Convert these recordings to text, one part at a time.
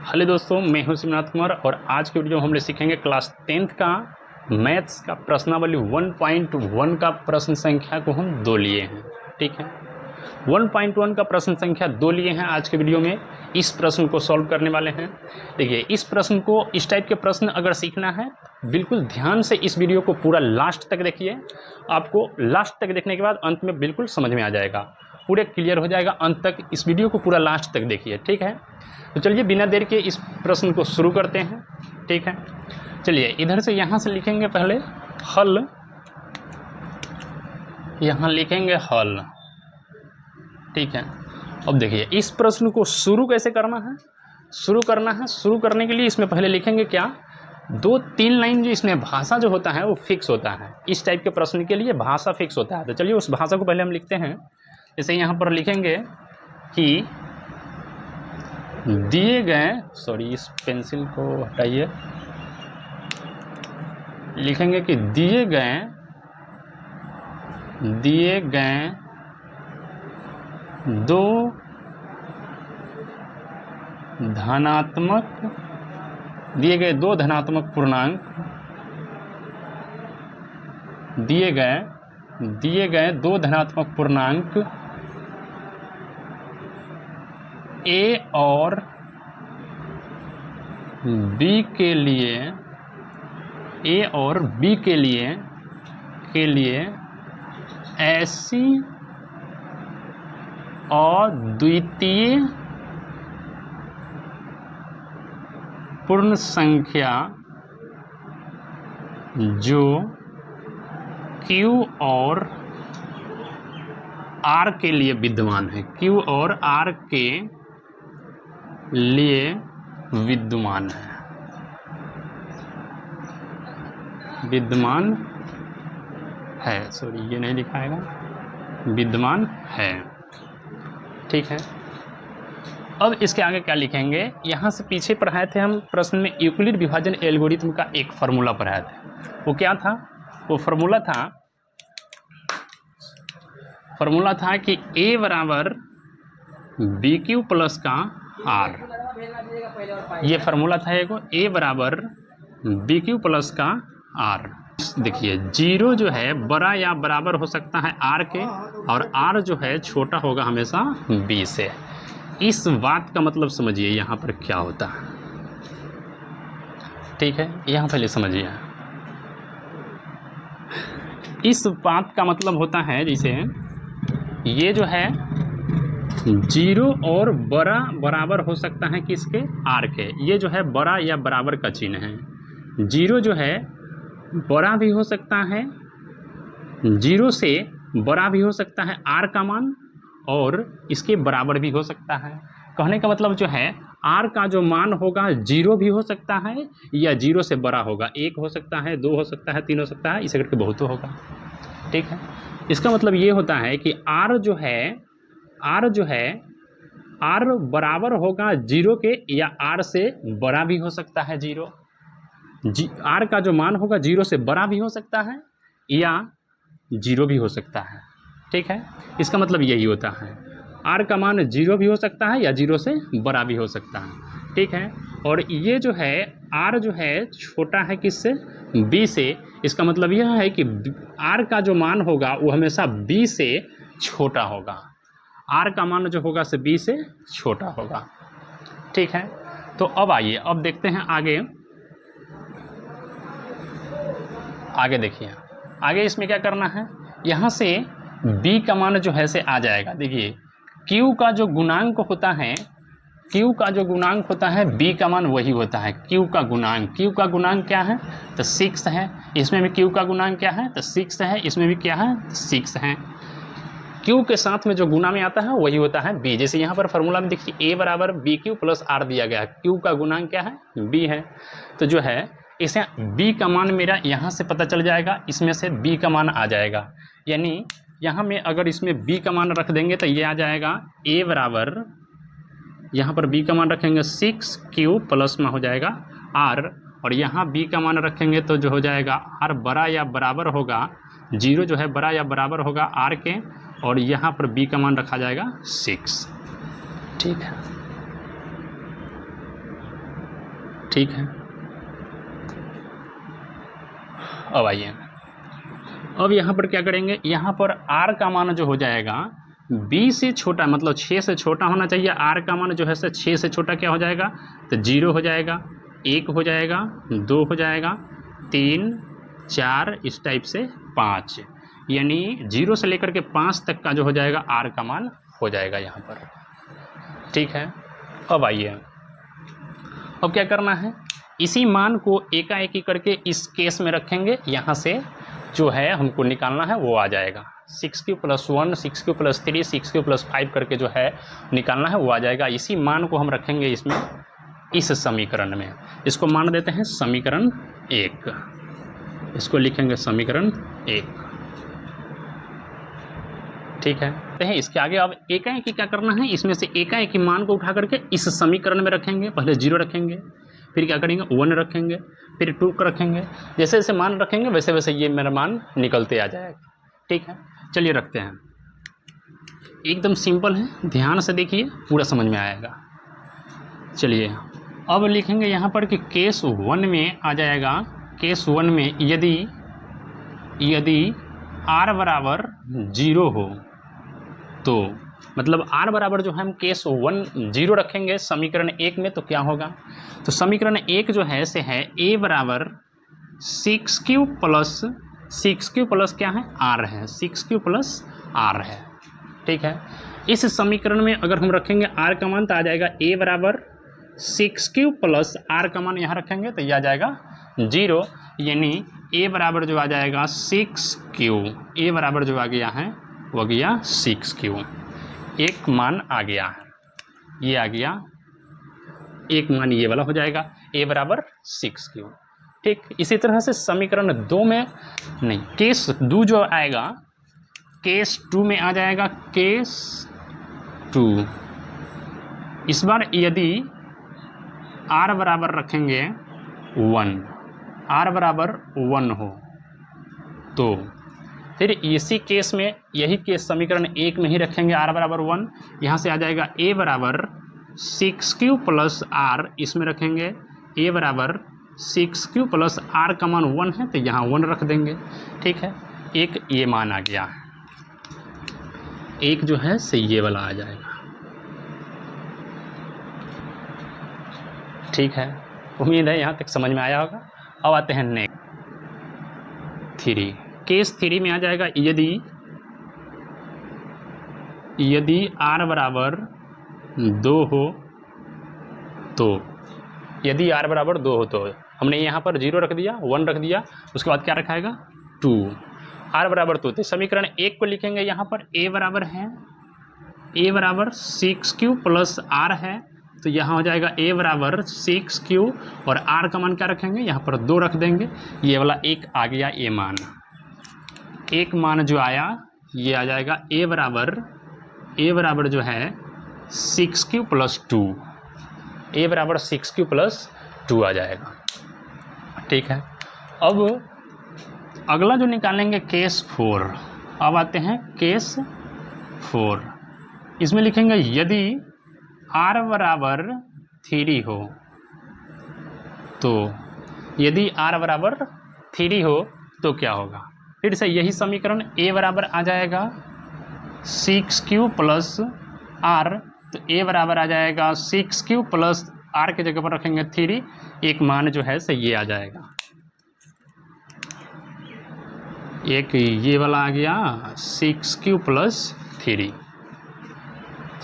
Hello दोस्तों, मैं हूं शिवनाथ कुमार और आज के वीडियो में हम लोग सीखेंगे क्लास 10th का मैथ्स का प्रश्नावली 1.1 का प्रश्न संख्या को हम 2 लिए हैं। ठीक है, 1.1 का प्रश्न संख्या 2 लिए हैं। आज के वीडियो में इस प्रश्न को सॉल्व करने वाले हैं। देखिए, इस प्रश्न को, इस टाइप के प्रश्न अगर सीखना है बिल्कुल ध्यान से इस वीडियो को पूरा लास्ट तक देखिए। आपको लास्ट तक देखने के बाद अंत में बिल्कुल समझ में आ जाएगा, पूरे क्लियर हो जाएगा। अंत तक इस वीडियो को पूरा लास्ट तक देखिए। ठीक है, तो चलिए बिना देर के इस प्रश्न को शुरू करते हैं। ठीक है, चलिए इधर से यहाँ से लिखेंगे पहले हल, यहाँ लिखेंगे हल। ठीक है, अब देखिए इस प्रश्न को शुरू कैसे करना है। शुरू करने के लिए इसमें पहले लिखेंगे क्या, 2-3 लाइन जो इसमें भाषा जो होता है वो फिक्स होता है। इस टाइप के प्रश्न के लिए भाषा फिक्स होता है। तो चलिए उस भाषा को पहले हम लिखते हैं। जैसे यहाँ पर लिखेंगे कि दिए गए, सॉरी इस पेंसिल को हटाइए, लिखेंगे कि दिए गए दो धनात्मक पूर्णांक, दिए गए दो धनात्मक पूर्णांक ए और बी के लिए ऐसी अद्वितीय पूर्ण संख्या जो Q और R के लिए विद्यमान है। Q और R के लिए विद्यमान है, सॉरी ये नहीं लिखाएगा, विद्यमान है। ठीक है, अब इसके आगे क्या लिखेंगे, यहाँ से पीछे पढ़ाए थे हम प्रश्न में यूक्लिड विभाजन एल्गोरिथम का एक फार्मूला पढ़ाए थे। वो क्या था, वो फार्मूला था कि A बराबर BQ प्लस का R। ये फार्मूला था एगो, A बराबर BQ प्लस का R। देखिए जीरो जो है बड़ा या बराबर हो सकता है R के, और R जो है छोटा होगा हमेशा B से। इस बात का मतलब समझिए यहाँ पर क्या होता है। ठीक है, यहाँ पहले समझिए। इस बात का मतलब होता है जैसे ये जो है जीरो और बड़ा बराबर हो सकता है किसके, R के। ये जो है बड़ा या बराबर का चिन्ह है। जीरो जो है बड़ा भी हो सकता है, जीरो से बड़ा भी हो सकता है R का मान, और इसके बराबर भी हो सकता है। कहने का मतलब जो है R का जो मान होगा जीरो भी हो सकता है या जीरो से बड़ा होगा। 1 हो सकता है, 2 हो सकता है, 3 हो सकता है, इसे करके बहुत होगा। ठीक है, इसका मतलब ये होता है कि R जो है R बराबर होगा जीरो के, या R से बड़ा भी हो सकता है। R का जो मान होगा जीरो से बड़ा भी हो सकता है या जीरो भी हो सकता है। ठीक है, इसका मतलब यही होता है, R का मान जीरो भी हो सकता है या जीरो से बड़ा भी हो सकता है। ठीक है, और ये जो है R जो है छोटा है किससे, B से। इसका मतलब यह है कि R का जो मान होगा वो हमेशा B से छोटा होगा। R का मान जो होगा से B से छोटा होगा। ठीक है, तो अब आइए, अब देखते हैं आगे देखिए, आगे इसमें क्या करना है। यहाँ से B का मान जो है से आ जाएगा। देखिए Q का जो गुणांक होता है B का मान वही होता है। Q का गुणांक क्या है, तो 6 है। इसमें भी Q का गुणांक क्या है, तो 6 है। इसमें भी क्या है, 6 है। Q के साथ में जो गुना में आता है वही होता है B। जैसे यहाँ पर फॉर्मूला में देखिए A बराबर BQ प्लस R दिया गया है। Q का गुणांक क्या है, B है। तो जो है इसे B का मान मेरा यहाँ से पता चल जाएगा, इसमें से B का मान आ जाएगा। यानी यहाँ में अगर इसमें B का मान रख देंगे तो ये आ जाएगा A बराबर, यहाँ पर B का मान रखेंगे 6Q प्लस में हो जाएगा R, और यहाँ B का मान रखेंगे तो जो हो जाएगा R बड़ा या बराबर होगा, जीरो जो है बड़ा या बराबर होगा R के, और यहाँ पर B का मान रखा जाएगा 6। ठीक है, ठीक है। अब आइए, अब यहाँ पर क्या करेंगे, यहाँ पर r का मान जो हो जाएगा b से छोटा, मतलब 6 से छोटा होना चाहिए। r का मान जो है 6 से छोटा क्या हो जाएगा, तो 0 हो जाएगा, 1 हो जाएगा, 2 हो जाएगा, 3, 4, इस टाइप से 5, यानी 0 से लेकर के 5 तक का जो हो जाएगा r का मान हो जाएगा यहाँ पर। ठीक है। अब आइए, अब क्या करना है, इसी मान को एकाएकी करके इस केस में रखेंगे। यहाँ से जो है हमको निकालना है वो आ जाएगा 6q + 1, 6q + 3, 6q + 5 करके जो है निकालना है वो आ जाएगा। इसी मान को हम रखेंगे इसमें, इस समीकरण में। इसको मान देते हैं समीकरण 1, इसको लिखेंगे समीकरण 1। ठीक है। इसके आगे अब एकाएकी क्या करना है, इसमें से एकाएकी मान को उठा करके इस समीकरण में रखेंगे। पहले 0 रखेंगे, फिर क्या करेंगे 1 रखेंगे, फिर 2 रखेंगे। जैसे जैसे मान रखेंगे वैसे वैसे ये मेरा मान निकलते आ जाएगा। ठीक है, चलिए रखते हैं। एकदम सिंपल है, ध्यान से देखिए, पूरा समझ में आएगा। चलिए अब लिखेंगे यहाँ पर कि केस 1 में आ जाएगा, केस 1 में यदि r बराबर 0 हो तो, मतलब r बराबर जो है हम केस 1 0 रखेंगे समीकरण 1 में, तो क्या होगा, तो समीकरण 1 जो है से है a बराबर 6q प्लस क्या है, r है, 6q + r है। ठीक है। इस समीकरण में अगर हम रखेंगे r का मान तो आ जाएगा a बराबर 6q + r का मान यहाँ रखेंगे तो ये आ जाएगा 0, यानी a बराबर जो आ जाएगा 6q, a बराबर जो आ गया है वो आ गया 6q। एक मान आ गया है, ये आ गया एक मान, ये वाला हो जाएगा a बराबर 6q। ठीक। इसी तरह से समीकरण 2 में नहीं, केस 2 जो आएगा, केस 2 में आ जाएगा केस 2। इस बार यदि r बराबर रखेंगे 1, r बराबर 1 हो तो फिर इसी केस में यही केस समीकरण 1 में ही रखेंगे r बराबर 1। यहाँ से आ जाएगा a बराबर 6q + r, इसमें रखेंगे a बराबर 6q + r का मान 1 है तो यहाँ 1 रख देंगे। ठीक है, एक ये मान आ गया है, एक जो है से ये वाला आ जाएगा। ठीक है, उम्मीद है यहाँ तक समझ में आया होगा। अब आते हैं नेक्स्ट 3। केस 3 में आ जाएगा यदि r बराबर 2 हो तो, यदि r बराबर 2 हो तो हमने यहाँ पर 0 रख दिया, 1 रख दिया, उसके बाद क्या रखाएगा 2, r बराबर 2। तो समीकरण 1 को लिखेंगे यहाँ पर a बराबर है, a बराबर 6q + r है, तो यहाँ हो जाएगा a बराबर 6q और r का मान क्या रखेंगे, यहाँ पर 2 रख देंगे। ये वाला एक आ गया a मान, एक मान जो आया ये आ जाएगा a बराबर जो है 6q + 2, a बराबर 6q + 2 आ जाएगा। ठीक है। अब अगला जो निकालेंगे केस 4। अब आते हैं केस 4, इसमें लिखेंगे यदि r बराबर 3 हो तो, यदि r बराबर 3 हो तो क्या होगा, फिर से यही समीकरण a बराबर आ जाएगा 6q + r, तो a बराबर आ जाएगा 6q + r के जगह पर रखेंगे 3, एक मान जो है से ये आ जाएगा, एक ये वाला आ गया 6q + 3,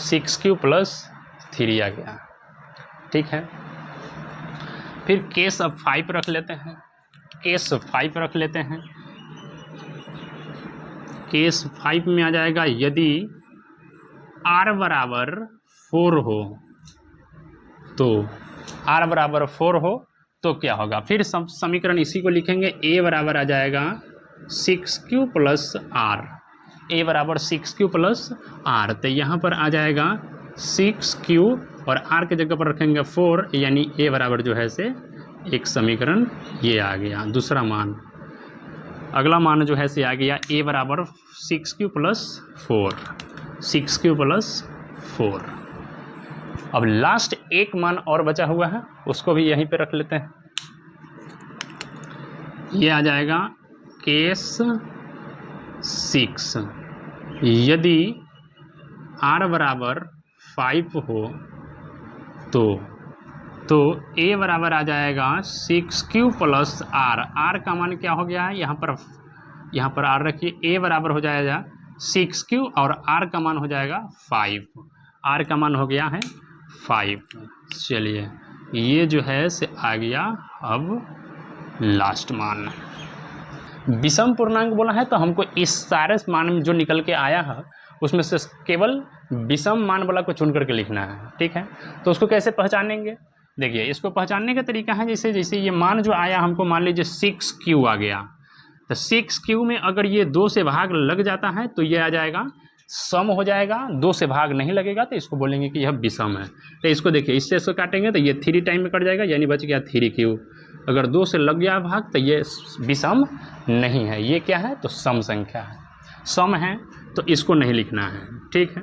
6q + 3 आ गया। ठीक है। फिर केस अब 5 रख लेते हैं, केस 5 रख लेते हैं। केस 5 में आ जाएगा यदि r बराबर 4 हो तो, r बराबर 4 हो तो क्या होगा, फिर समीकरण इसी को लिखेंगे, a बराबर आ जाएगा 6q + r, a बराबर 6q + r, तो यहाँ पर आ जाएगा 6q और r के जगह पर रखेंगे 4, यानी a बराबर जो है से एक समीकरण ये आ गया, दूसरा मान। अगला मान जो है से आ गया a बराबर 6q + 4, 6q + 4। अब लास्ट एक मान और बचा हुआ है, उसको भी यहीं पे रख लेते हैं। ये आ जाएगा केस 6। यदि r बराबर 5 हो तो a बराबर आ जाएगा 6q प्लस r का मान क्या हो गया है, यहाँ पर r रखिए, a बराबर हो जाएगा 6q और r का मान हो जाएगा 5। r का मान हो गया है 5। चलिए ये जो है से आ गया अब लास्ट मान। विषम पूर्णांक बोला है तो हमको इस सारे मान में जो निकल के आया है उसमें से केवल विषम मान वाला को चुन करके लिखना है, ठीक है। तो उसको कैसे पहचानेंगे, देखिए इसको पहचानने का तरीका है जैसे ये मान जो आया हमको, मान लीजिए 6q आ गया, तो 6q में अगर ये 2 से भाग लग जाता है तो ये आ जाएगा सम हो जाएगा, 2 से भाग नहीं लगेगा तो इसको बोलेंगे कि यह विषम है। तो इसको देखिए, इससे काटेंगे तो ये 3 टाइम में कट जाएगा, यानी बच गया 3q। अगर 2 से लग गया भाग तो ये विषम नहीं है, ये क्या है तो सम संख्या है। सम है तो इसको नहीं लिखना है, ठीक है,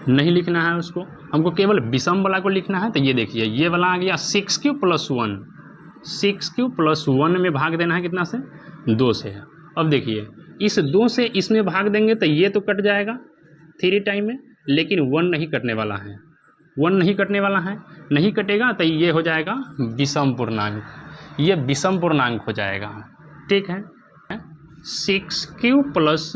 नहीं लिखना है उसको, हमको केवल विषम वाला को लिखना है। तो ये देखिए ये वाला आ गया 6q प्लस 1, 6q प्लस 1 में भाग देना है कितना से, 2 से। अब देखिए इस 2 से इसमें भाग देंगे तो ये तो कट जाएगा 3 टाइम में, लेकिन 1 नहीं कटने वाला है, 1 नहीं कटने वाला है, नहीं कटेगा तो ये हो जाएगा विषम पूर्णांक, ये विषम पूर्णांक हो जाएगा, ठीक है। 6q प्लस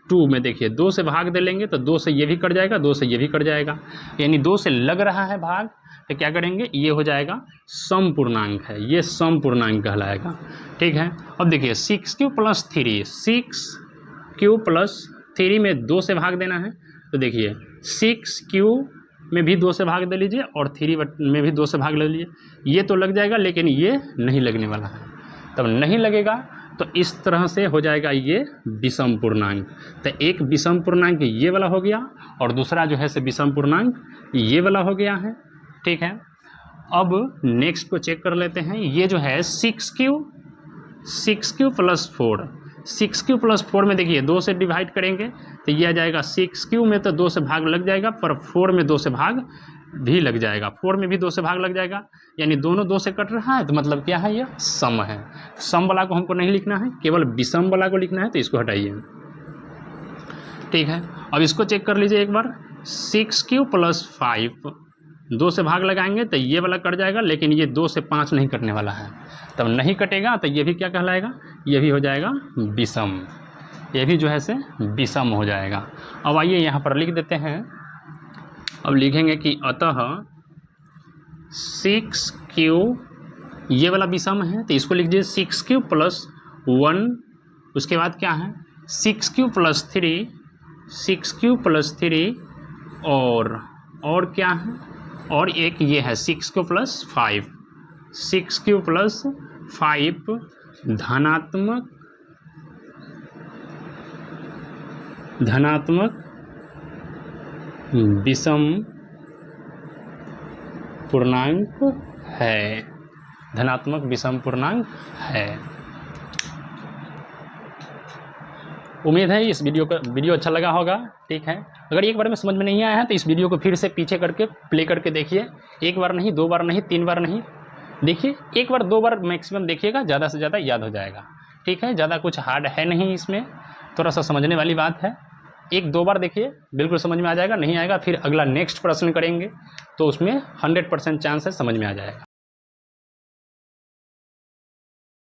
2 में देखिए 2 से भाग दे लेंगे तो 2 से ये भी कट जाएगा, 2 से ये भी कट जाएगा, यानी 2 से लग रहा है भाग तो क्या करेंगे, ये हो जाएगा सम पूर्णांक है, ये सम पूर्णांक कहलाएगा, ठीक है। अब देखिए 6q प्लस 3, 6q प्लस 3 में 2 से भाग देना है, तो देखिए 6q में भी 2 से भाग दे लीजिए और 3 में भी 2 से भाग ले लीजिए, ये तो लग जाएगा लेकिन ये नहीं लगने वाला है, तब नहीं लगेगा तो इस तरह से हो जाएगा ये विषम पूर्णांक। तो एक विषम पूर्णांक ये वाला हो गया और दूसरा जो है से विषम पूर्णांक ये वाला हो गया है, ठीक है। अब नेक्स्ट को चेक कर लेते हैं, ये जो है 6q प्लस 4, 6q प्लस 4 में देखिए 2 से डिवाइड करेंगे तो ये आ जाएगा 6q में तो 2 से भाग लग जाएगा, पर 4 में 2 से भाग भी लग जाएगा, 4 में भी 2 से भाग लग जाएगा, यानी दोनों 2 से कट रहा है, तो मतलब क्या है, यह सम है। सम वाला को हमको नहीं लिखना है, केवल विषम वाला को लिखना है, तो इसको हटाइए, ठीक है। अब इसको चेक कर लीजिए एक बार, 6q प्लस 5, 2 से भाग लगाएंगे तो ये वाला कट जाएगा, लेकिन ये 2 से 5 नहीं कटने वाला है, तब नहीं कटेगा तो ये भी क्या कहलाएगा, ये भी हो जाएगा विषम, ये भी जो है से विषम हो जाएगा। अब आइए यहाँ पर लिख देते हैं, अब लिखेंगे कि अतः 6q ये वाला विषम है, तो इसको लिख दीजिए 6q प्लस 1, उसके बाद क्या है 6q प्लस 3, 6q प्लस 3 और क्या है, और एक ये है 6q प्लस 5, 6q प्लस 5 धनात्मक विषम पूर्णांक है, धनात्मक विषम पूर्णांक है। उम्मीद है इस वीडियो अच्छा लगा होगा, ठीक है। अगर एक बार में समझ में नहीं आया है तो इस वीडियो को फिर से पीछे करके प्ले करके देखिए, एक बार नहीं, 2 बार नहीं, 3 बार नहीं, देखिए 1 बार 2 बार मैक्सिमम देखिएगा, ज़्यादा से ज़्यादा याद हो जाएगा, ठीक है। ज़्यादा कुछ हार्ड है नहीं इसमें, थोड़ा सा समझने वाली बात है, 1-2 बार देखिए बिल्कुल समझ में आ जाएगा, नहीं आएगा फिर अगला नेक्स्ट प्रश्न करेंगे तो उसमें 100% चांस है समझ में आ जाएगा।